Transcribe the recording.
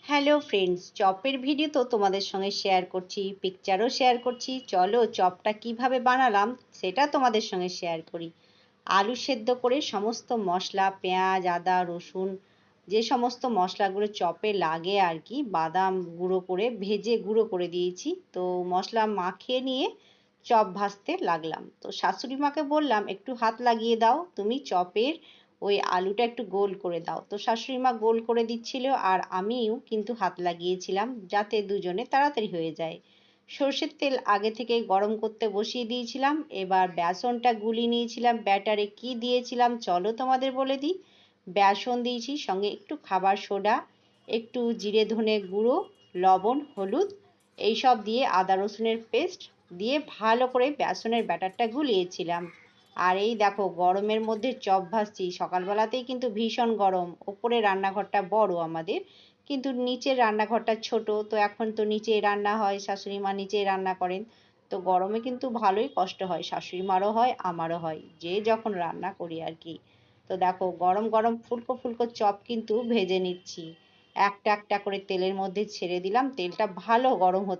Hello friends, চপের video তো তোমাদের সঙ্গে শেয়ার করছি, পিকচারও শেয়ার করছি। চলো চপটা কিভাবে বানালাম সেটা তোমাদের সঙ্গে শেয়ার করি। আলু সেদ্ধ করে সমস্ত মশলা, পেঁয়াজ, আদা, রসুন, যে সমস্ত মশলাগুলো চপে লাগে আর কি, বাদাম গুঁড়ো করে ভেজে গুঁড়ো করে দিয়েছি। তো মশলা মাখিয়ে নিয়ে চপ ভাজতে লাগলাম। তো শাশুড়ি মাকে বললাম, একটু হাত লাগিয়ে দাও, তুমি চপের ওই আলুটা একটু গোল করে দাও। তো শাশুড়ি মা গোল করে দিচ্ছিল আর আমিও কিন্তু হাত লাগিয়েছিলাম যাতে দুজনে তাড়াতাড়ি হয়ে যায়। সর্ষের তেল আগে থেকে গরম করতে বসিয়ে দিয়েছিলাম। এবার বেসনটা গুলিয়ে নিয়েছিলাম। ব্যাটারে কি দিয়েছিলাম চলো তোমাদের বলে দিই। বেসন দিয়েছি, সঙ্গে একটু খাবার সোডা, একটু জিরে ধনে গুঁড়ো, লবণ, হলুদ, এইসব দিয়ে আদা রসুনের পেস্ট দিয়ে ভালো করে বেসনের ব্যাটারটা গুলিয়েছিলাম। আর এই দেখো গরমের মধ্যে চপ ভাজছি। সকালবেলাতেই কিন্তু ভীষণ গরম। ওপরে রান্নাঘরটা বড় আমাদের, কিন্তু নিচের রান্নাঘরটা ছোট। তো এখন তো নিচেই রান্না হয়, শাশুড়ি মা নিচেই রান্না করেন। তো গরমে কিন্তু ভালোই কষ্ট হয়, শাশুড়ি মারও হয় আমারও হয়, যে যখন রান্না করি আর কি। তো দেখো গরম গরম ফুলকো ফুলকো চপ কিন্তু ভেজে নিচ্ছি। একটা একটা করে তেলের মধ্যে ছেড়ে দিলাম, তেলটা ভালো গরম হতে